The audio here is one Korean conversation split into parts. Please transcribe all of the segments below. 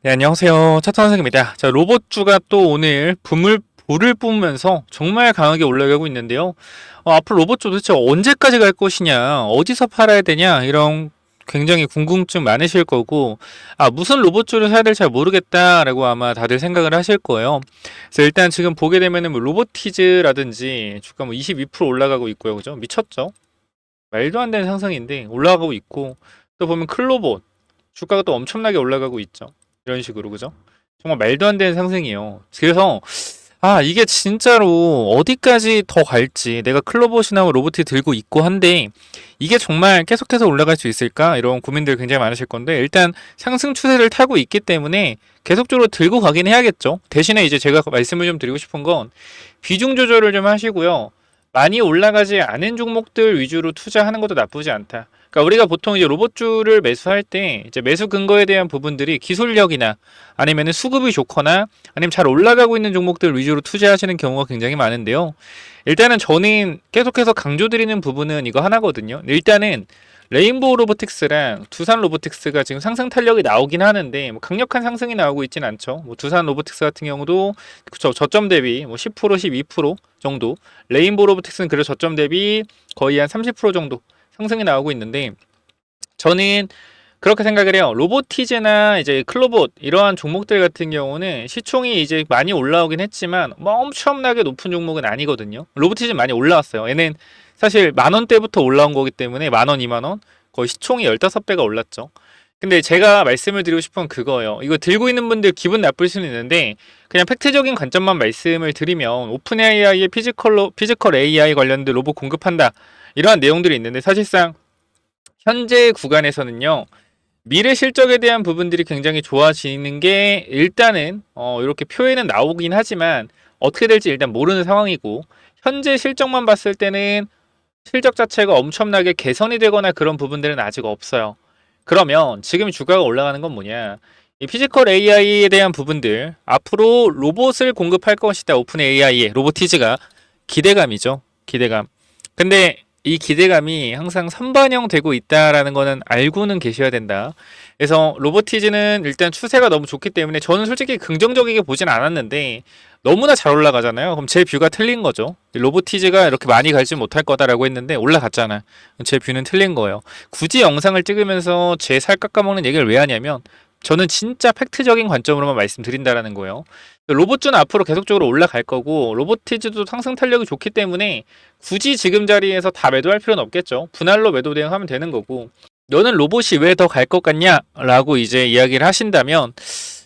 네, 안녕하세요. 차트 선생입니다. 자, 로봇주가 또 오늘 불을 뿜으면서 정말 강하게 올라가고 있는데요. 앞으로 로봇주 도대체 언제까지 갈 것이냐, 어디서 팔아야 되냐, 이런 굉장히 궁금증 많으실 거고, 무슨 로봇주를 사야 될지 잘 모르겠다라고 아마 다들 생각을 하실 거예요. 그래서 일단 지금 보게 되면은 뭐 로보티즈라든지 주가 뭐 22% 올라가고 있고요. 그죠? 미쳤죠? 말도 안 되는 상승인데 올라가고 있고, 또 보면 클로봇, 주가가 또 엄청나게 올라가고 있죠. 이런 식으로, 그죠? 정말 말도 안 되는 상승이에요. 그래서 이게 진짜로 어디까지 더 갈지, 내가 클로봇이나 로봇이 들고 있고 한데 이게 정말 계속해서 올라갈 수 있을까? 이런 고민들 굉장히 많으실 건데, 일단 상승 추세를 타고 있기 때문에 계속적으로 들고 가긴 해야겠죠. 대신에 이제 제가 말씀을 좀 드리고 싶은 건 비중 조절을 좀 하시고요. 많이 올라가지 않은 종목들 위주로 투자하는 것도 나쁘지 않다. 그러니까 우리가 보통 이제 로봇주를 매수할 때 이제 매수 근거에 대한 부분들이 기술력이나 아니면 수급이 좋거나 아니면 잘 올라가고 있는 종목들 위주로 투자하시는 경우가 굉장히 많은데요. 일단은 저는 계속해서 강조드리는 부분은 이거 하나거든요. 일단은 레인보우 로보틱스랑 두산 로보틱스가 지금 상승 탄력이 나오긴 하는데 뭐 강력한 상승이 나오고 있진 않죠. 뭐 두산 로보틱스 같은 경우도 그쵸, 저점 대비 뭐 10% 12% 정도, 레인보우 로보틱스는 그래도 저점 대비 거의 한 30% 정도 상승이 나오고 있는데, 저는 그렇게 생각을 해요. 로보티즈나 이제 클로봇 이러한 종목들 같은 경우는 시총이 이제 많이 올라오긴 했지만 뭐 엄청나게 높은 종목은 아니거든요. 로보티즈 많이 올라왔어요. 얘는 사실 만 원대부터 올라온 거기 때문에 만 원, 2만 원, 거의 시총이 15배가 올랐죠. 근데 제가 말씀을 드리고 싶은 건 그거예요. 이거 들고 있는 분들 기분 나쁠 수는 있는데 그냥 팩트적인 관점만 말씀을 드리면, 오픈 AI의 피지컬 AI 관련된 로봇 공급한다, 이러한 내용들이 있는데, 사실상 현재 구간에서는요, 미래 실적에 대한 부분들이 굉장히 좋아지는 게 일단은 이렇게 표에는 나오긴 하지만 어떻게 될지 일단 모르는 상황이고, 현재 실적만 봤을 때는 실적 자체가 엄청나게 개선이 되거나 그런 부분들은 아직 없어요. 그러면 지금 주가가 올라가는 건 뭐냐? 이 피지컬 AI에 대한 부분들, 앞으로 로봇을 공급할 것이다. 오픈 AI의 로보티즈가 기대감이죠. 기대감. 근데 이 기대감이 항상 선반영되고 있다라는 거는 알고는 계셔야 된다. 그래서 로보티즈는 일단 추세가 너무 좋기 때문에 저는 솔직히 긍정적이게 보진 않았는데 너무나 잘 올라가잖아요. 그럼 제 뷰가 틀린 거죠. 로보티즈가 이렇게 많이 갈지 못할 거다라고 했는데 올라갔잖아. 제 뷰는 틀린 거예요. 굳이 영상을 찍으면서 제 살 깎아먹는 얘기를 왜 하냐면, 저는 진짜 팩트적인 관점으로만 말씀드린다라는 거예요. 로봇주는 앞으로 계속적으로 올라갈 거고, 로보티즈도 상승 탄력이 좋기 때문에 굳이 지금 자리에서 다 매도할 필요는 없겠죠. 분할로 매도 대응하면 되는 거고, 너는 로봇이 왜 더 갈 것 같냐? 라고 이제 이야기를 하신다면,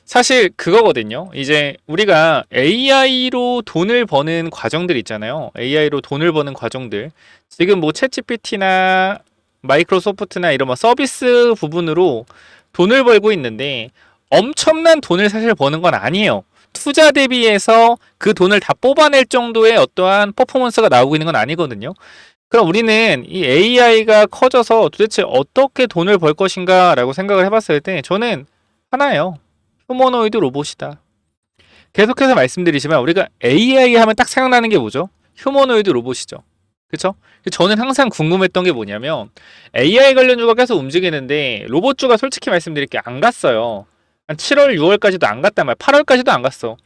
사실 그거거든요. 이제 우리가 AI로 돈을 버는 과정들 있잖아요. AI로 돈을 버는 과정들. 지금 뭐 챗GPT나 마이크로소프트나 이런 뭐 서비스 부분으로 돈을 벌고 있는데 엄청난 돈을 사실 버는 건 아니에요. 투자 대비해서 그 돈을 다 뽑아낼 정도의 어떠한 퍼포먼스가 나오고 있는 건 아니거든요. 그럼 우리는 이 AI가 커져서 도대체 어떻게 돈을 벌 것인가 라고 생각을 해봤을 때 저는 하나예요. 휴머노이드 로봇이다. 계속해서 말씀드리지만 우리가 AI 하면 딱 생각나는 게 뭐죠? 휴머노이드 로봇이죠. 그쵸? 저는 항상 궁금했던 게 뭐냐면, AI 관련주가 계속 움직이는데 로봇주가 솔직히 말씀드릴게 안 갔어요. 한 7월, 6월까지도 안 갔단 말이야. 8월까지도 안 갔어.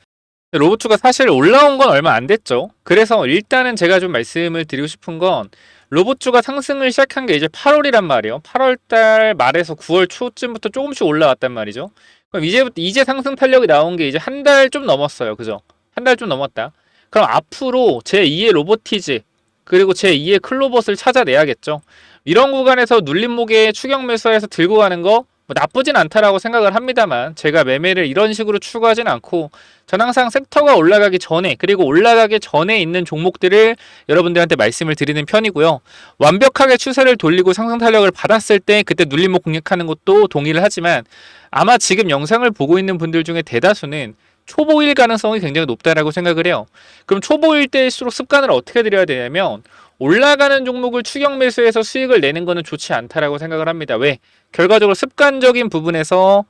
로봇주가 사실 올라온 건 얼마 안 됐죠. 그래서 일단은 제가 좀 말씀을 드리고 싶은 건, 로봇주가 상승을 시작한 게 이제 8월이란 말이에요. 8월달 말에서 9월 초쯤부터 조금씩 올라왔단 말이죠. 그럼 이제 상승 탄력이 나온 게 이제 한 달 좀 넘었어요. 그죠? 한 달 좀 넘었다. 그럼 앞으로 제2의 로보티즈 그리고 제2의 클로봇을 찾아내야겠죠. 이런 구간에서 눌림목에 추격 매수해서 들고 가는 거 뭐 나쁘진 않다라고 생각을 합니다만, 제가 매매를 이런 식으로 추구하진 않고 전 항상 섹터가 올라가기 전에, 그리고 올라가기 전에 있는 종목들을 여러분들한테 말씀을 드리는 편이고요. 완벽하게 추세를 돌리고 상승 탄력을 받았을 때 그때 눌림목 공략하는 것도 동의를 하지만, 아마 지금 영상을 보고 있는 분들 중에 대다수는 초보일 가능성이 굉장히 높다라고 생각을 해요. 그럼 초보일 때일수록 습관을 어떻게 들여야 되냐면, 올라가는 종목을 추격 매수해서 수익을 내는 거는 좋지 않다라고 생각을 합니다. 왜? 결과적으로 습관적인 부분에서,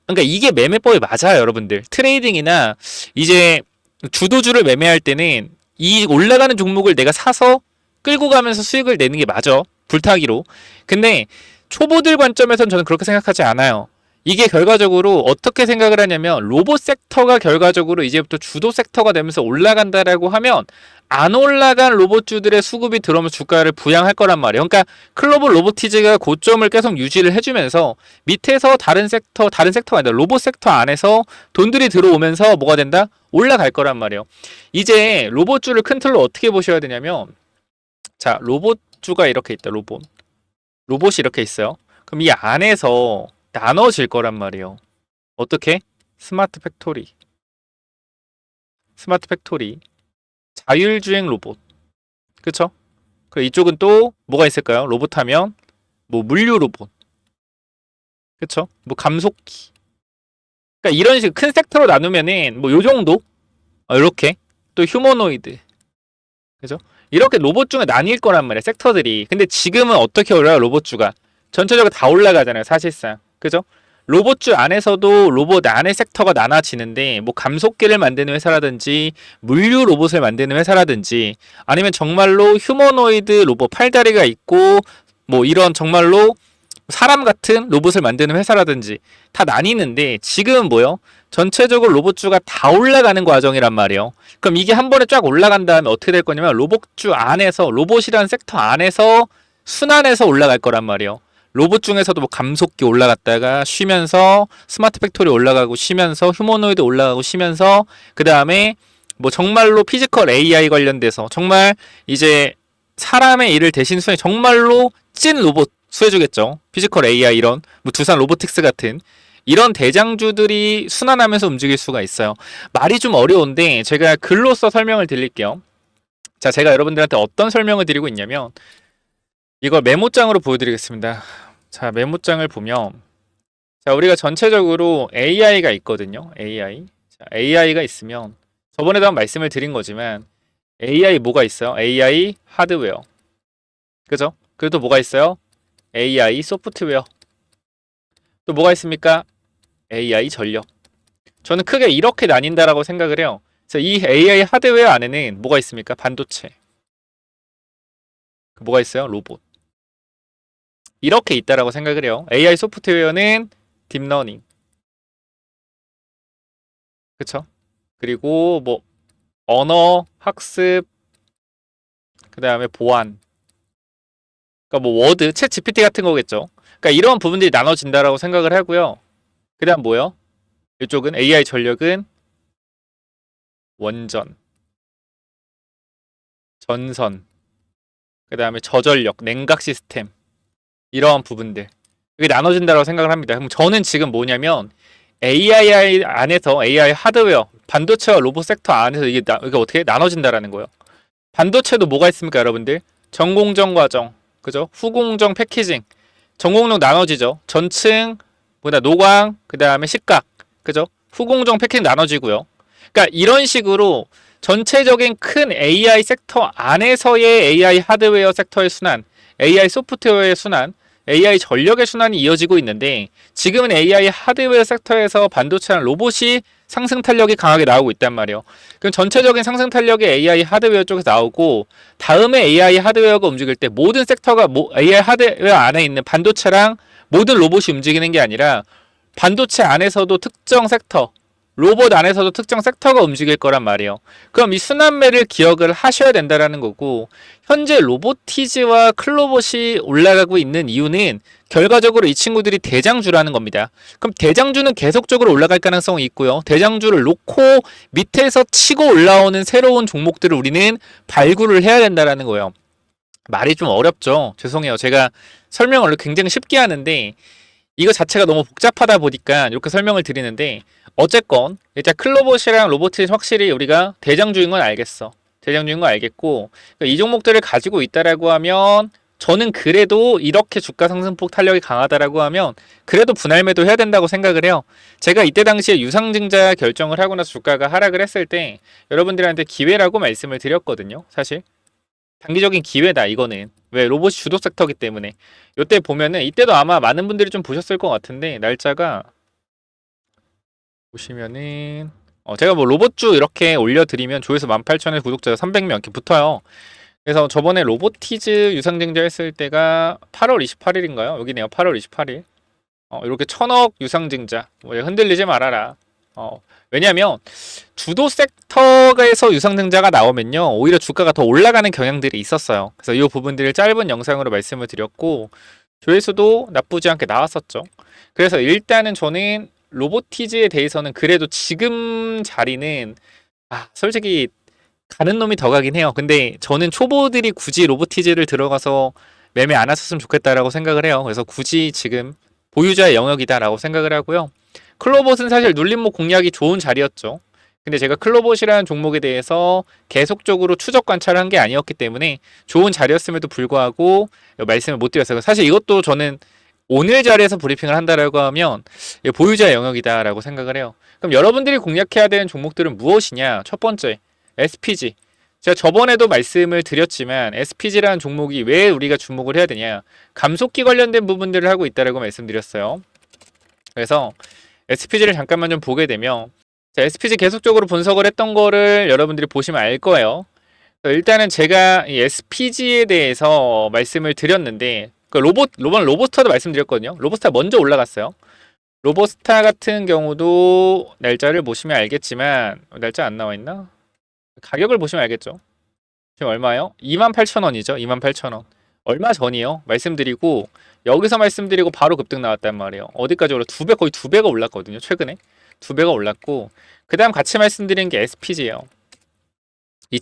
그러니까 이게 매매법이 맞아요, 여러분들. 트레이딩이나 이제 주도주를 매매할 때는 이 올라가는 종목을 내가 사서 끌고 가면서 수익을 내는 게 맞아. 불타기로. 근데 초보들 관점에서는 저는 그렇게 생각하지 않아요. 이게 결과적으로 어떻게 생각을 하냐면 로봇 섹터가 결과적으로 이제부터 주도 섹터가 되면서 올라간다라고 하면 안 올라간 로봇주들의 수급이 들어오면 주가를 부양할 거란 말이에요. 그러니까 클로벌 로보티즈가 고점을 계속 유지를 해주면서 밑에서 다른 섹터가 아니라 로봇 섹터 안에서 돈들이 들어오면서 뭐가 된다? 올라갈 거란 말이에요. 이제 로봇주를 큰 틀로 어떻게 보셔야 되냐면, 자, 로봇주가 이렇게 있다. 로봇이 이렇게 있어요. 그럼 이 안에서 나눠질 거란 말이에요. 어떻게? 스마트 팩토리, 자율주행 로봇, 그쵸? 그리고 이쪽은 또 뭐가 있을까요? 로봇 하면 뭐 물류 로봇, 그쵸? 뭐 감속기. 그러니까 이런 식으로 큰 섹터로 나누면은 뭐 요 정도, 이렇게 또 휴머노이드, 그죠? 이렇게 로봇주가 나뉠 거란 말이에요. 섹터들이. 근데 지금은 어떻게 올라요? 로봇주가 전체적으로 다 올라가잖아요. 사실상, 그죠? 로봇주 안에서도 로봇 안의 섹터가 나눠지는데, 뭐 감속기를 만드는 회사라든지 물류 로봇을 만드는 회사라든지 아니면 정말로 휴머노이드 로봇 팔다리가 있고 뭐 이런 정말로 사람 같은 로봇을 만드는 회사라든지 다 나뉘는데, 지금은 뭐요? 전체적으로 로봇주가 다 올라가는 과정이란 말이에요. 그럼 이게 한 번에 쫙 올라간 다음에 어떻게 될 거냐면 로봇주 안에서, 로봇이라는 섹터 안에서 순환해서 올라갈 거란 말이에요. 로봇 중에서도 뭐 감속기 올라갔다가 쉬면서 스마트 팩토리 올라가고 쉬면서 휴머노이드 올라가고 쉬면서, 그 다음에 뭐 정말로 피지컬 AI 관련돼서 정말 이제 사람의 일을 대신 수행, 정말로 찐 로봇 수혜주겠죠. 피지컬 AI 이런 뭐 두산 로보틱스 같은 이런 대장주들이 순환하면서 움직일 수가 있어요. 말이 좀 어려운데 제가 글로써 설명을 드릴게요. 자, 제가 여러분들한테 어떤 설명을 드리고 있냐면 이걸 메모장으로 보여드리겠습니다. 자, 메모장을 보면, 자, 우리가 전체적으로 AI가 있거든요. 자, AI가 있으면 저번에도 한번 말씀을 드린 거지만 AI 뭐가 있어요? AI 하드웨어, 그죠? 그리고 또 뭐가 있어요? AI 소프트웨어. 또 뭐가 있습니까? AI 전력. 저는 크게 이렇게 나뉜다라고 생각을 해요. 그래서 이 AI 하드웨어 안에는 뭐가 있습니까? 반도체. 뭐가 있어요? 로봇. 이렇게 있다라고 생각을 해요. AI 소프트웨어는 딥러닝, 그쵸? 그리고 뭐 언어 학습, 그 다음에 보안, 그러니까 뭐 워드, 챗 GPT 같은 거겠죠. 그러니까 이런 부분들이 나눠진다라고 생각을 하고요. 그 다음 뭐요? 이쪽은 AI 전력은 원전, 전선, 그 다음에 저전력, 냉각 시스템, 이러한 부분들 이게 나눠진다고 생각을 합니다. 그럼 저는 지금 뭐냐면 AI 안에서 AI 하드웨어, 반도체와 로봇 섹터 안에서 이게 어떻게 나눠진다라는 거예요. 반도체도 뭐가 있습니까, 여러분들? 전공정 과정, 그죠? 후공정 패키징, 전공정 나눠지죠. 전층, 뭐다 노광, 그 다음에 식각, 그죠? 후공정 패키징 나눠지고요. 그러니까 이런 식으로 전체적인 큰 AI 섹터 안에서의 AI 하드웨어 섹터의 순환, AI 소프트웨어의 순환, AI 전력의 순환이 이어지고 있는데, 지금은 AI 하드웨어 섹터에서 반도체랑 로봇이 상승 탄력이 강하게 나오고 있단 말이에요. 그럼 전체적인 상승 탄력이 AI 하드웨어 쪽에서 나오고, 다음에 AI 하드웨어가 움직일 때 모든 섹터가 AI 하드웨어 안에 있는 반도체랑 모든 로봇이 움직이는 게 아니라 반도체 안에서도 특정 섹터, 로봇 안에서도 특정 섹터가 움직일 거란 말이에요. 그럼 이 순환매를 기억을 하셔야 된다라는 거고, 현재 로보티즈와 클로봇이 올라가고 있는 이유는 결과적으로 이 친구들이 대장주라는 겁니다. 그럼 대장주는 계속적으로 올라갈 가능성이 있고요. 대장주를 놓고 밑에서 치고 올라오는 새로운 종목들을 우리는 발굴을 해야 된다라는 거예요. 말이 좀 어렵죠. 죄송해요. 제가 설명을 굉장히 쉽게 하는데 이거 자체가 너무 복잡하다 보니까 이렇게 설명을 드리는데, 어쨌건 일단 클로봇이랑 로보티즈 확실히 우리가 대장주인 건 알겠어. 대장주인 건 알겠고, 그러니까 이 종목들을 가지고 있다라고 하면 저는 그래도 이렇게 주가 상승폭 탄력이 강하다라고 하면 그래도 분할 매도 해야 된다고 생각을 해요. 제가 이때 당시에 유상증자 결정을 하고 나서 주가가 하락을 했을 때 여러분들한테 기회라고 말씀을 드렸거든요. 사실 단기적인 기회다 이거는. 왜? 로봇이 주도 섹터기 때문에. 이때 보면은 이때도 아마 많은 분들이 좀 보셨을 것 같은데, 날짜가 보시면은 제가 뭐 로봇주 이렇게 올려드리면 조회수 18,000에 구독자가 300명 이렇게 붙어요. 그래서 저번에 로보티즈 유상증자 했을 때가 8월 28일인가요? 여기네요. 8월 28일. 이렇게 1000억 유상증자 뭐 흔들리지 말아라. 왜냐하면 주도 섹터에서 유상증자가 나오면요 오히려 주가가 더 올라가는 경향들이 있었어요. 그래서 이 부분들을 짧은 영상으로 말씀을 드렸고 조회수도 나쁘지 않게 나왔었죠. 그래서 일단은 저는 로보티즈에 대해서는 그래도 지금 자리는 솔직히 가는 놈이 더 가긴 해요. 근데 저는 초보들이 굳이 로보티즈를 들어가서 매매 안 하셨으면 좋겠다라고 생각을 해요. 그래서 굳이 지금 보유자의 영역이다라고 생각을 하고요. 클로봇은 사실 눌림목 공략이 좋은 자리였죠. 근데 제가 클로봇이라는 종목에 대해서 계속적으로 추적 관찰을 한 게 아니었기 때문에 좋은 자리였음에도 불구하고 말씀을 못 드렸어요. 사실 이것도 저는 오늘 자리에서 브리핑을 한다라고 하면 보유자의 영역이다라고 생각을 해요. 그럼 여러분들이 공략해야 되는 종목들은 무엇이냐? 첫 번째, SPG. 제가 저번에도 말씀을 드렸지만 SPG라는 종목이 왜 우리가 주목을 해야 되냐? 감속기 관련된 부분들을 하고 있다라고 말씀드렸어요. 그래서 SPG를 잠깐만 좀 보게 되면 SPG 계속적으로 분석을 했던 거를 여러분들이 보시면 알 거예요. 일단은 제가 이 SPG에 대해서 말씀을 드렸는데 로보스타도 말씀드렸거든요. 로보스타 먼저 올라갔어요. 로보스타 같은 경우도 날짜를 보시면 알겠지만 날짜 안 나와 있나? 가격을 보시면 알겠죠. 지금 얼마요? 28,000원이죠. 28,000원. 얼마 전이요. 말씀드리고 여기서 말씀드리고 바로 급등 나왔단 말이에요. 어디까지 올라? 거의 두 배가 올랐거든요. 최근에 두 배가 올랐고 그 다음 같이 말씀드린 게 SPG예요. 이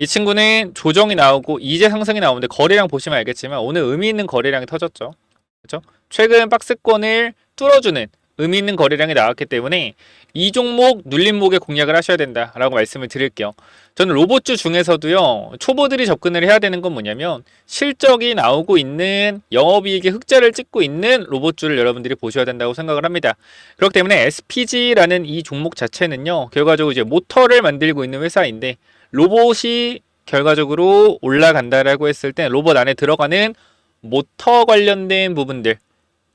친구는 조정이 나오고 이제 상승이 나오는데 거래량 보시면 알겠지만 오늘 의미 있는 거래량이 터졌죠. 그렇죠? 최근 박스권을 뚫어주는 의미 있는 거래량이 나왔기 때문에 이 종목 눌림목에 공략을 하셔야 된다라고 말씀을 드릴게요. 저는 로봇주 중에서도요 초보들이 접근을 해야 되는 건 뭐냐면 실적이 나오고 있는 영업이익의 흑자를 찍고 있는 로봇주를 여러분들이 보셔야 된다고 생각을 합니다. 그렇기 때문에 SPG라는 이 종목 자체는요 결과적으로 이제 모터를 만들고 있는 회사인데 로봇이 결과적으로 올라간다라고 했을 때 로봇 안에 들어가는 모터 관련된 부분들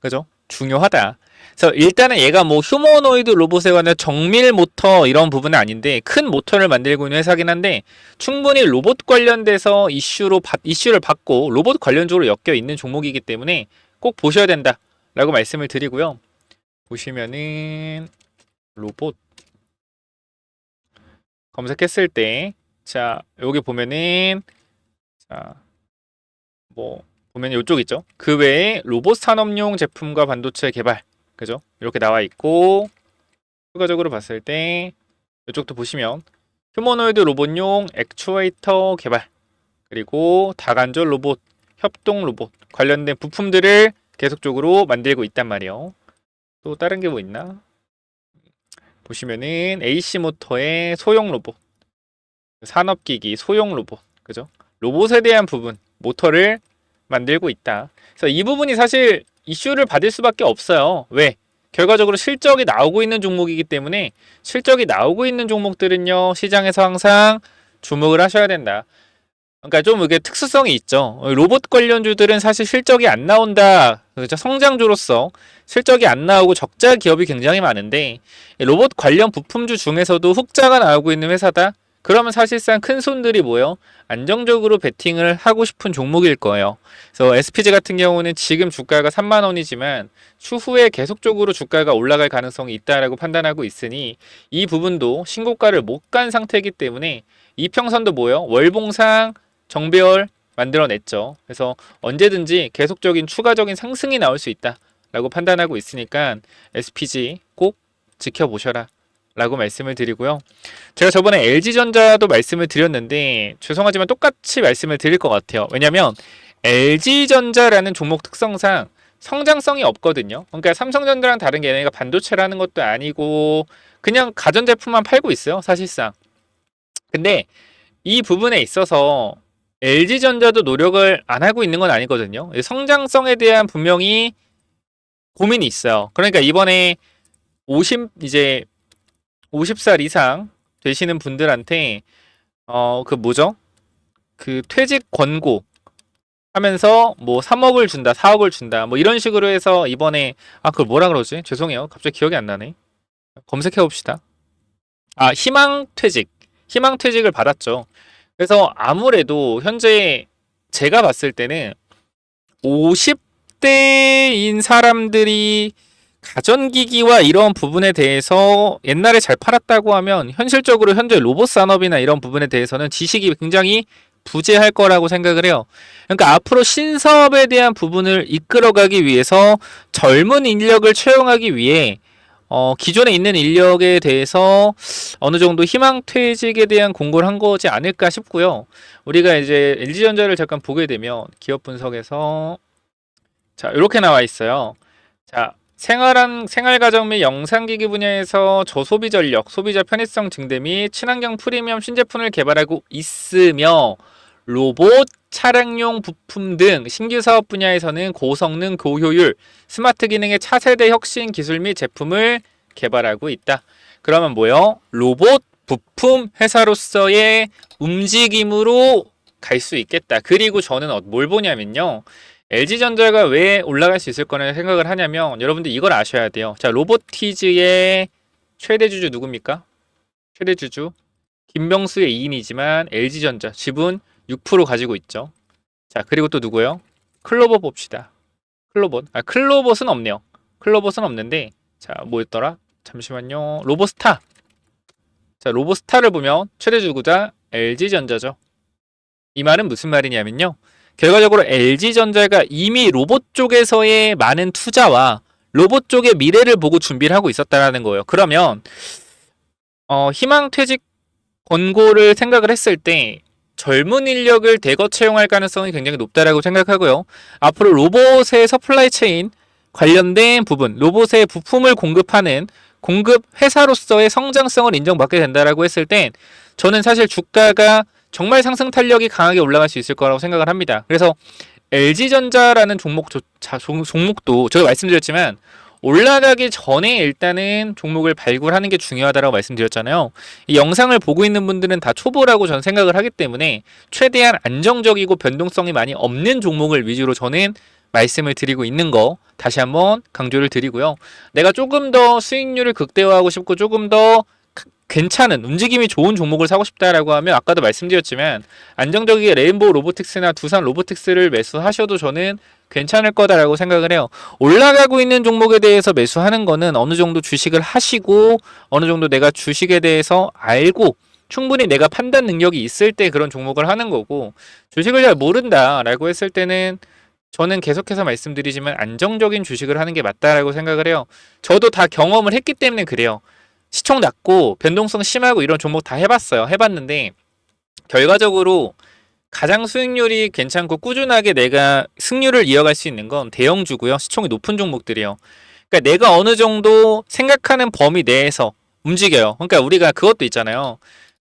그죠? 중요하다. 그래서 일단은 얘가 뭐 휴머노이드 로봇에 관한 정밀 모터 이런 부분은 아닌데 큰 모터를 만들고 있는 회사긴 한데 충분히 로봇 관련돼서 이슈를 받고 로봇 관련적으로 엮여 있는 종목이기 때문에 꼭 보셔야 된다라고 말씀을 드리고요. 보시면은 로봇 검색했을 때 자 여기 보면은 자 뭐 보면 이쪽 있죠. 그 외에 로봇 산업용 제품과 반도체 개발 그죠? 이렇게 나와 있고 추가적으로 봤을 때 이쪽도 보시면 휴머노이드 로봇용 액추에이터 개발 그리고 다관절 로봇, 협동 로봇 관련된 부품들을 계속적으로 만들고 있단 말이에요. 또 다른 게 뭐 있나? 보시면은 AC 모터의 소형 로봇, 산업기기 소형 로봇, 그죠? 로봇에 대한 부분, 모터를 만들고 있다. 그래서 이 부분이 사실 이슈를 받을 수밖에 없어요. 왜? 결과적으로 실적이 나오고 있는 종목이기 때문에 실적이 나오고 있는 종목들은요 시장에서 항상 주목을 하셔야 된다. 그러니까 좀 이게 특수성이 있죠. 로봇 관련주들은 사실 실적이 안 나온다. 그렇죠? 성장주로서 실적이 안 나오고 적자 기업이 굉장히 많은데 로봇 관련 부품주 중에서도 흑자가 나오고 있는 회사다. 그러면 사실상 큰 손들이 뭐예요? 안정적으로 베팅을 하고 싶은 종목일 거예요. 그래서 SPG 같은 경우는 지금 주가가 3만 원이지만 추후에 계속적으로 주가가 올라갈 가능성이 있다라고 판단하고 있으니 이 부분도 신고가를 못 간 상태이기 때문에 이평선도 뭐예요? 월봉상 정배열 만들어냈죠. 그래서 언제든지 계속적인 추가적인 상승이 나올 수 있다라고 판단하고 있으니까 SPG 꼭 지켜보셔라. 라고 말씀을 드리고요. 제가 저번에 LG전자도 말씀을 드렸는데 죄송하지만 똑같이 말씀을 드릴 것 같아요. 왜냐면 LG전자라는 종목 특성상 성장성이 없거든요. 그러니까 삼성전자랑 다른 게 얘네가 반도체라는 것도 아니고 그냥 가전제품만 팔고 있어요. 사실상. 근데 이 부분에 있어서 LG전자도 노력을 안 하고 있는 건 아니거든요. 성장성에 대한 분명히 고민이 있어요. 그러니까 이번에 50살 이상 되시는 분들한테 그 뭐죠? 그 퇴직 권고 하면서 뭐 3억을 준다, 4억을 준다, 뭐 이런 식으로 해서 이번에 그걸 뭐라 그러지? 죄송해요. 갑자기 기억이 안 나네. 검색해 봅시다. 희망퇴직을 받았죠. 그래서 아무래도 현재 제가 봤을 때는 50대 20대인 사람들이 가전기기와 이런 부분에 대해서 옛날에 잘 팔았다고 하면 현실적으로 현재 로봇 산업이나 이런 부분에 대해서는 지식이 굉장히 부재할 거라고 생각을 해요. 그러니까 앞으로 신사업에 대한 부분을 이끌어가기 위해서 젊은 인력을 채용하기 위해 기존에 있는 인력에 대해서 어느 정도 희망퇴직에 대한 공고를 한 거지 않을까 싶고요. 우리가 이제 LG전자를 잠깐 보게 되면 기업 분석에서 자, 이렇게 나와 있어요. 자, 생활가정 및 영상기기 분야에서 저소비 전력, 소비자 편의성 증대 및 친환경 프리미엄 신제품을 개발하고 있으며 로봇, 차량용 부품 등 신규 사업 분야에서는 고성능, 고효율, 스마트 기능의 차세대 혁신 기술 및 제품을 개발하고 있다. 그러면 뭐요? 로봇, 부품 회사로서의 움직임으로 갈 수 있겠다. 그리고 저는 뭘 보냐면요. LG전자가 왜 올라갈 수 있을 거라는 생각을 하냐면 여러분들 이걸 아셔야 돼요. 자, 로보티즈의 최대 주주 누굽니까? 최대 주주 김명수의 2인이지만 LG전자 지분 6% 가지고 있죠. 자, 그리고 또 누구요? 클로버 봅시다. 클로봇은 없네요. 클로봇은 없는데 자, 뭐였더라? 잠시만요. 로보스타. 자, 로보스타를 보면 최대 주주자 LG전자죠. 이 말은 무슨 말이냐면요. 결과적으로 LG전자가 이미 로봇 쪽에서의 많은 투자와 로봇 쪽의 미래를 보고 준비를 하고 있었다는 거예요. 그러면 희망퇴직 권고를 생각을 했을 때 젊은 인력을 대거 채용할 가능성이 굉장히 높다라고 생각하고요. 앞으로 로봇의 서플라이 체인 관련된 부분, 로봇의 부품을 공급하는 공급 회사로서의 성장성을 인정받게 된다라고 했을 땐 저는 사실 주가가 정말 상승 탄력이 강하게 올라갈 수 있을 거라고 생각을 합니다. 그래서 LG전자라는 종목도 제가 말씀드렸지만 올라가기 전에 일단은 종목을 발굴하는 게 중요하다고 말씀드렸잖아요. 이 영상을 보고 있는 분들은 다 초보라고 저는 생각을 하기 때문에 최대한 안정적이고 변동성이 많이 없는 종목을 위주로 저는 말씀을 드리고 있는 거 다시 한번 강조를 드리고요. 내가 조금 더 수익률을 극대화하고 싶고 조금 더 괜찮은 움직임이 좋은 종목을 사고 싶다라고 하면 아까도 말씀드렸지만 안정적이게 레인보우 로보틱스나 두산 로보틱스를 매수하셔도 저는 괜찮을 거다라고 생각을 해요. 올라가고 있는 종목에 대해서 매수하는 거는 어느 정도 주식을 하시고 어느 정도 내가 주식에 대해서 알고 충분히 내가 판단 능력이 있을 때 그런 종목을 하는 거고 주식을 잘 모른다라고 했을 때는 저는 계속해서 말씀드리지만 안정적인 주식을 하는 게 맞다라고 생각을 해요. 저도 다 경험을 했기 때문에 그래요. 시총 낮고 변동성 심하고 이런 종목 다 해봤는데 결과적으로 가장 수익률이 괜찮고 꾸준하게 내가 승률을 이어갈 수 있는 건 대형주고요. 시총이 높은 종목들이에요. 그러니까 내가 어느 정도 생각하는 범위 내에서 움직여요. 그러니까 우리가 그것도 있잖아요.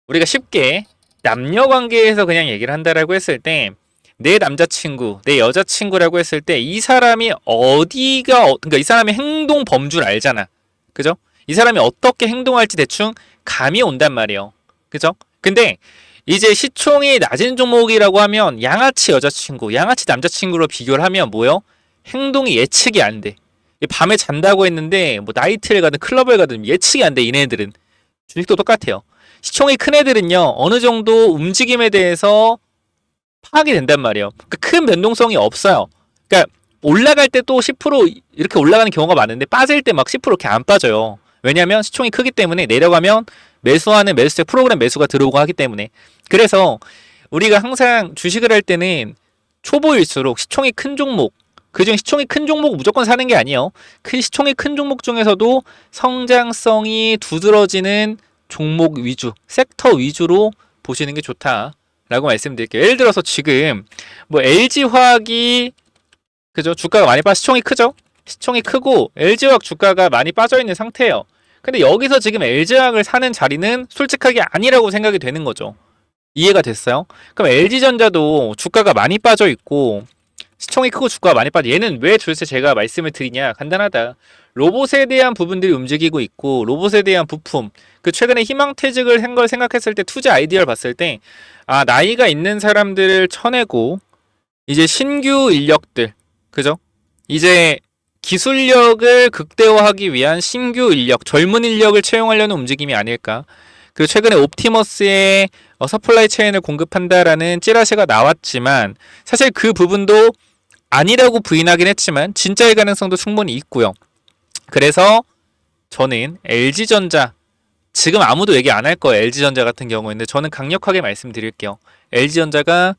우리가 쉽게 남녀 관계에서 그냥 얘기를 한다라고 했을 때 내 남자친구, 내 여자친구라고 했을 때 이 사람이 그러니까 이 사람의 행동 범주를 알잖아. 그죠? 이 사람이 어떻게 행동할지 대충 감이 온단 말이에요. 그죠? 근데 이제 시총이 낮은 종목이라고 하면 양아치 여자친구, 양아치 남자친구로 비교를 하면 뭐요? 행동이 예측이 안 돼. 밤에 잔다고 했는데 뭐 나이트를 가든 클럽을 가든 예측이 안 돼. 이네들은. 주식도 똑같아요. 시총이 큰 애들은요. 어느 정도 움직임에 대해서 파악이 된단 말이에요. 그러니까 큰 변동성이 없어요. 그러니까 올라갈 때 또 10% 이렇게 올라가는 경우가 많은데 빠질 때 막 10% 이렇게 안 빠져요. 왜냐하면 시총이 크기 때문에 내려가면 매수하는 매수세 프로그램 매수가 들어오고 하기 때문에. 그래서 우리가 항상 주식을 할 때는 초보일수록 시총이 큰 종목, 그중 시총이 큰 종목 무조건 사는 게 아니에요. 시총이 큰 종목 중에서도 성장성이 두드러지는 종목 위주, 섹터 위주로 보시는 게 좋다라고 말씀드릴게요. 예를 들어서 지금 뭐 LG화학이 그죠? 주가가 많이 시총이 크죠? 시총이 크고 LG화학 주가가 많이 빠져있는 상태예요. 근데 여기서 지금 LG화학을 사는 자리는 솔직하게 아니라고 생각이 되는 거죠. 이해가 됐어요? 그럼 LG전자도 주가가 많이 빠져있고 시총이 크고 주가가 많이 빠져. 얘는 왜 도대체 제가 말씀을 드리냐? 간단하다. 로봇에 대한 부분들이 움직이고 있고 로봇에 대한 부품, 그 최근에 희망퇴직을 한 걸 생각했을 때 투자 아이디어를 봤을 때 나이가 있는 사람들을 쳐내고 이제 신규 인력들, 그죠? 이제 기술력을 극대화하기 위한 신규 인력, 젊은 인력을 채용하려는 움직임이 아닐까. 그리고 최근에 옵티머스의 서플라이 체인을 공급한다라는 찌라시가 나왔지만 사실 그 부분도 아니라고 부인하긴 했지만 진짜일 가능성도 충분히 있고요. 그래서 저는 LG전자, 지금 아무도 얘기 안 할 거예요. LG전자 같은 경우인데 저는 강력하게 말씀드릴게요. LG전자가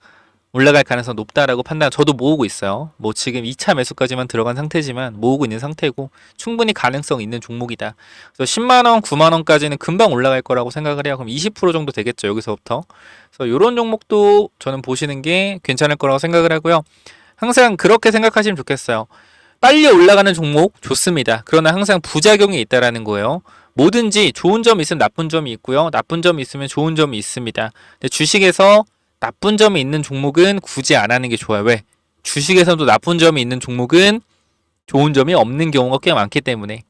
올라갈 가능성 높다라고 판단. 저도 모으고 있어요. 뭐 지금 2차 매수까지만 들어간 상태지만 모으고 있는 상태고 충분히 가능성 있는 종목이다. 그래서 10만 원, 9만 원까지는 금방 올라갈 거라고 생각을 해요. 그럼 20% 정도 되겠죠, 여기서부터. 그래서 이런 종목도 저는 보시는 게 괜찮을 거라고 생각을 하고요. 항상 그렇게 생각하시면 좋겠어요. 빨리 올라가는 종목 좋습니다. 그러나 항상 부작용이 있다라는 거예요. 뭐든지 좋은 점이 있으면 나쁜 점이 있고요. 나쁜 점이 있으면 좋은 점이 있습니다. 근데 주식에서 나쁜 점이 있는 종목은 굳이 안 하는 게 좋아요. 왜? 주식에서도 나쁜 점이 있는 종목은 좋은 점이 없는 경우가 꽤 많기 때문에.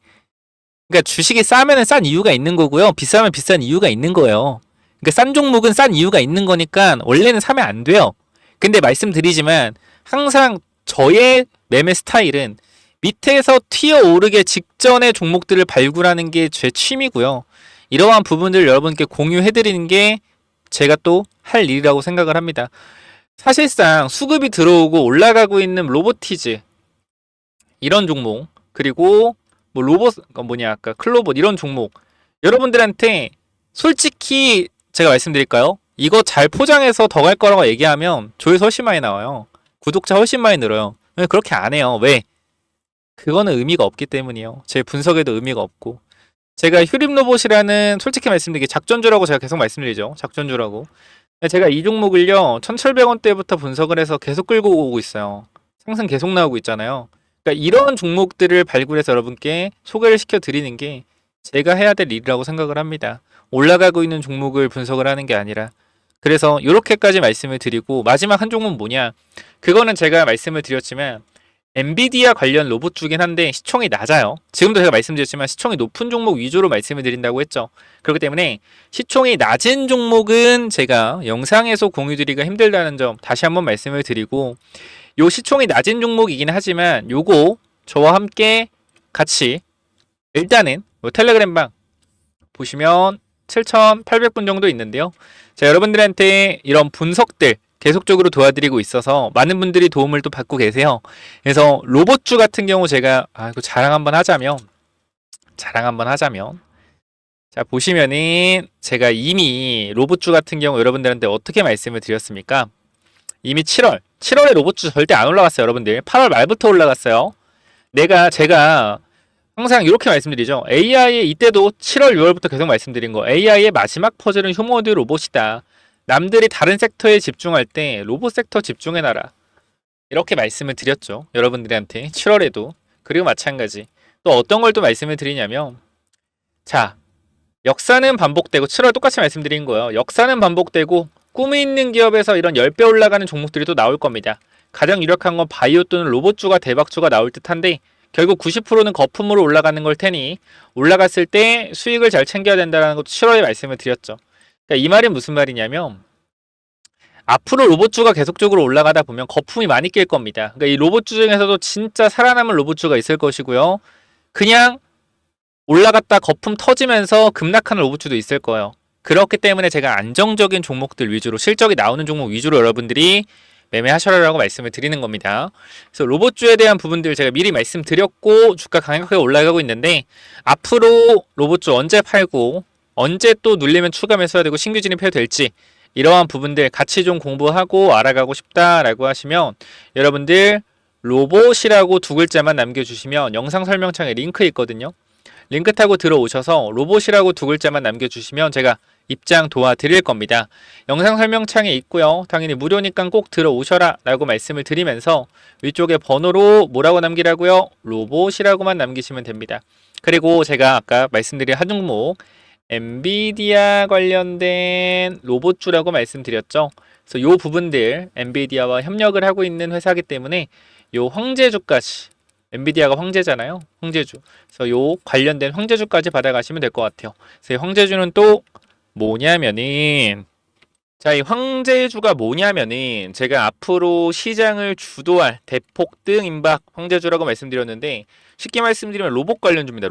그러니까 주식이 싸면은 싼 이유가 있는 거고요. 비싸면 비싼 이유가 있는 거예요. 그러니까 싼 종목은 싼 이유가 있는 거니까 원래는 사면 안 돼요. 근데 말씀드리지만 항상 저의 매매 스타일은 밑에서 튀어오르기 직전의 종목들을 발굴하는 게 제 취미고요. 이러한 부분들 여러분께 공유해드리는 게 제가 또 할 일이라고 생각을 합니다. 사실상 수급이 들어오고 올라가고 있는 로보티즈 이런 종목, 그리고 뭐 로봇 뭐냐 아까 클로봇 이런 종목, 여러분들한테 솔직히 제가 말씀드릴까요? 이거 잘 포장해서 더 갈 거라고 얘기하면 조회수 훨씬 많이 나와요. 구독자 훨씬 많이 늘어요. 그렇게 안 해요. 왜? 그거는 의미가 없기 때문이에요. 제 분석에도 의미가 없고. 제가 휴림로봇이라는, 솔직히 말씀드리게 작전주라고 제가 계속 말씀드리죠. 작전주라고. 제가 이 종목을요 1700원대부터 분석을 해서 계속 끌고 오고 있어요. 상승 계속 나오고 있잖아요. 그러니까 이런 종목들을 발굴해서 여러분께 소개를 시켜 드리는 게 제가 해야 될 일이라고 생각을 합니다. 올라가고 있는 종목을 분석을 하는 게 아니라. 그래서 이렇게까지 말씀을 드리고, 마지막 한 종목은 뭐냐, 그거는 제가 말씀을 드렸지만 엔비디아 관련 로봇 주긴 한데 시총이 낮아요. 지금도 제가 말씀드렸지만 시총이 높은 종목 위주로 말씀을 드린다고 했죠. 그렇기 때문에 시총이 낮은 종목은 제가 영상에서 공유드리기가 힘들다는 점 다시 한번 말씀을 드리고, 요 시총이 낮은 종목이긴 하지만 요거 저와 함께 같이 일단은 텔레그램방 보시면 7,800분 정도 있는데요. 자, 여러분들한테 이런 분석들 계속적으로 도와드리고 있어서 많은 분들이 도움을 또 받고 계세요. 그래서 로봇주 같은 경우 제가 이거 자랑 한번 하자면 자, 보시면은 제가 이미 로봇주 같은 경우 여러분들한테 어떻게 말씀을 드렸습니까? 이미 7월에 로봇주 절대 안 올라갔어요, 여러분들. 8월 말부터 올라갔어요. 제가 항상 이렇게 말씀드리죠. AI의 이때도 7월, 6월부터 계속 말씀드린 거. AI의 마지막 퍼즐은 휴머노이드 로봇이다. 남들이 다른 섹터에 집중할 때 로봇 섹터 집중해놔라. 이렇게 말씀을 드렸죠. 여러분들한테 7월에도. 그리고 마찬가지. 또 어떤 걸 또 말씀을 드리냐면, 자, 역사는 반복되고, 7월 똑같이 말씀드린 거예요. 역사는 반복되고 꿈이 있는 기업에서 이런 10배 올라가는 종목들이 또 나올 겁니다. 가장 유력한 건 바이오 또는 로봇주가 대박주가 나올 듯한데 결국 90%는 거품으로 올라가는 걸 테니 올라갔을 때 수익을 잘 챙겨야 된다는 것도 7월에 말씀을 드렸죠. 그러니까 이 말이 무슨 말이냐면, 앞으로 로봇주가 계속적으로 올라가다 보면 거품이 많이 낄 겁니다. 그러니까 이 로봇주 중에서도 진짜 살아남은 로봇주가 있을 것이고요. 그냥 올라갔다 거품 터지면서 급락하는 로봇주도 있을 거예요. 그렇기 때문에 제가 안정적인 종목들 위주로, 실적이 나오는 종목 위주로 여러분들이 매매하셔라라고 말씀을 드리는 겁니다. 그래서 로봇주에 대한 부분들 제가 미리 말씀드렸고 주가 강력하게 올라가고 있는데, 앞으로 로봇주 언제 팔고 언제 또 눌리면 추가 매수해야 되고 신규 진입해도 될지, 이러한 부분들 같이 좀 공부하고 알아가고 싶다라고 하시면 여러분들 로봇이라고 두 글자만 남겨주시면 영상 설명창에 링크 있거든요. 링크 타고 들어오셔서 로봇이라고 두 글자만 남겨주시면 제가 입장 도와드릴 겁니다. 영상 설명창에 있고요. 당연히 무료니까 꼭 들어오셔라 라고 말씀을 드리면서 위쪽에 번호로 뭐라고 남기라고요? 로봇이라고만 남기시면 됩니다. 그리고 제가 아까 말씀드린 한 종목 엔비디아 관련된 로봇주라고 말씀드렸죠. 그래서 요 부분들 엔비디아와 협력을 하고 있는 회사이기 때문에 요 황제주까지, 엔비디아가 황제잖아요. 황제주. 그래서 요 관련된 황제주까지 받아가시면 될 것 같아요. 그래서 이 황제주는 또 뭐냐면은, 자, 이 황제주가 뭐냐면은 제가 앞으로 시장을 주도할 대폭등 임박 황제주라고 말씀드렸는데, 쉽게 말씀드리면 로봇 관련주입니다.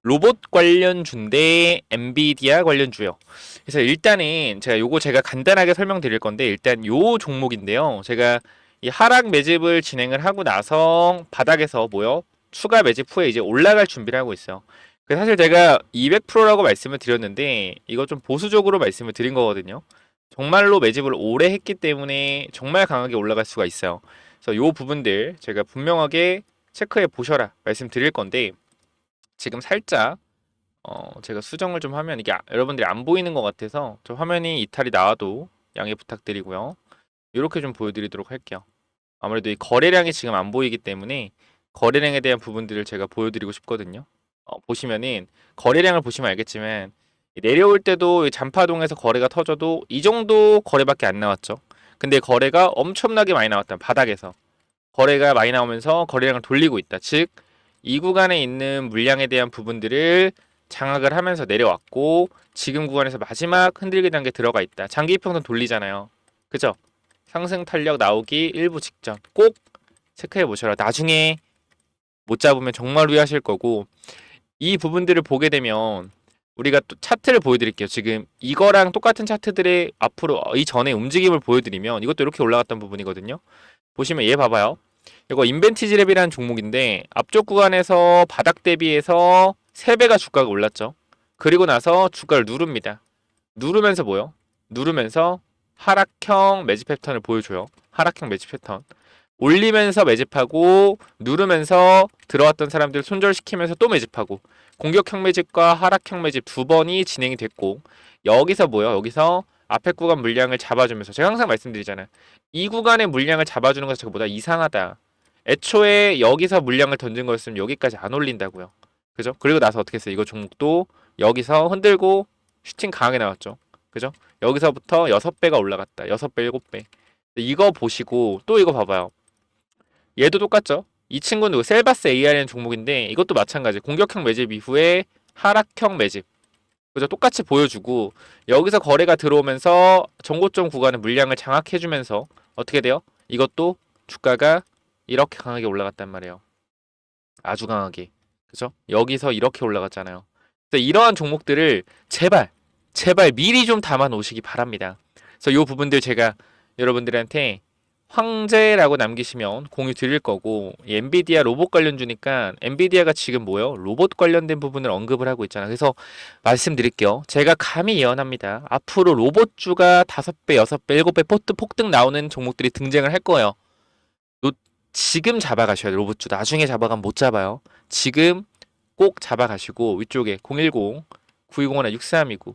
로봇 관련주인데 엔비디아 관련주요. 그래서 일단은 제가 간단하게 설명드릴 건데, 일단 요 종목인데요. 제가 이 하락 매집을 진행을 하고 나서 바닥에서 뭐요? 추가 매집 후에 이제 올라갈 준비를 하고 있어요. 그래서 사실 제가 200%라고 말씀을 드렸는데 이거 좀 보수적으로 말씀을 드린 거거든요. 정말로 매집을 오래 했기 때문에 정말 강하게 올라갈 수가 있어요. 그래서 요 부분들 제가 분명하게 체크해 보셔라 말씀드릴 건데 지금 살짝 제가 수정을 좀 하면 이게 여러분들이 안 보이는 것 같아서 저 화면이 이탈이 나와도 양해 부탁드리고요. 이렇게 좀 보여드리도록 할게요. 아무래도 이 거래량이 지금 안 보이기 때문에 거래량에 대한 부분들을 제가 보여드리고 싶거든요. 보시면은 거래량을 보시면 알겠지만 내려올 때도 잔파동에서 거래가 터져도 이 정도 거래밖에 안 나왔죠. 근데 거래가 엄청나게 많이 나왔다. 바닥에서 거래가 많이 나오면서 거래량을 돌리고 있다. 즉 이 구간에 있는 물량에 대한 부분들을 장악을 하면서 내려왔고 지금 구간에서 마지막 흔들기 단계 들어가 있다. 장기 이평선 돌리잖아요. 그죠? 상승 탄력 나오기 일부 직전 꼭 체크해 보셔라. 나중에 못 잡으면 정말 후회하실 거고 이 부분들을 보게 되면 우리가 또 차트를 보여드릴게요. 지금 이거랑 똑같은 차트들의 앞으로 이전에 움직임을 보여드리면 이것도 이렇게 올라갔던 부분이거든요. 보시면 얘 봐봐요. 이거 인벤티지랩이라는 종목인데 앞쪽 구간에서 바닥 대비해서 3배가 주가가 올랐죠. 그리고 나서 주가를 누릅니다. 누르면서 뭐요? 누르면서 하락형 매집 패턴을 보여줘요. 하락형 매집 패턴. 올리면서 매집하고 누르면서 들어왔던 사람들 손절시키면서 또 매집하고 공격형 매집과 하락형 매집 두 번이 진행이 됐고 여기서 뭐요? 여기서 앞에 구간 물량을 잡아주면서 제가 항상 말씀드리잖아요. 이 구간의 물량을 잡아주는 것이 보다 이상하다. 애초에 여기서 물량을 던진 거였으면 여기까지 안 올린다고요. 그죠? 그리고 나서 어떻게 했어요? 이거 종목도 여기서 흔들고 슈팅 강하게 나왔죠. 그죠? 여기서부터 6배가 올라갔다. 6배, 7배. 이거 보시고 또 이거 봐봐요. 얘도 똑같죠? 이 친구는 셀바스 AR이라는 종목인데 이것도 마찬가지. 공격형 매집 이후에 하락형 매집. 그죠? 똑같이 보여주고 여기서 거래가 들어오면서 전고점 구간의 물량을 장악해주면서 어떻게 돼요? 이것도 주가가 이렇게 강하게 올라갔단 말이에요. 아주 강하게. 그죠? 여기서 이렇게 올라갔잖아요. 그래서 이러한 종목들을 제발 미리 좀 담아 놓으시기 바랍니다. 그래서 이 부분들 제가 여러분들한테 황제라고 남기시면 공유 드릴 거고 엔비디아 로봇 관련주니까 엔비디아가 지금 뭐요? 로봇 관련된 부분을 언급을 하고 있잖아. 그래서 말씀드릴게요. 제가 감히 예언합니다. 앞으로 로봇주가 5배, 6배, 7배 폭등 나오는 종목들이 등장을 할 거예요. 지금 잡아가셔야 돼요. 로봇주 나중에 잡아가면 못 잡아요. 지금 꼭 잡아가시고 위쪽에 010-9201-6329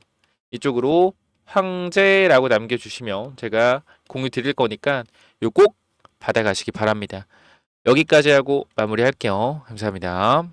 이쪽으로 황제라고 남겨주시면 제가 공유 드릴 거니까 요 꼭 받아가시기 바랍니다. 여기까지 하고 마무리할게요. 감사합니다.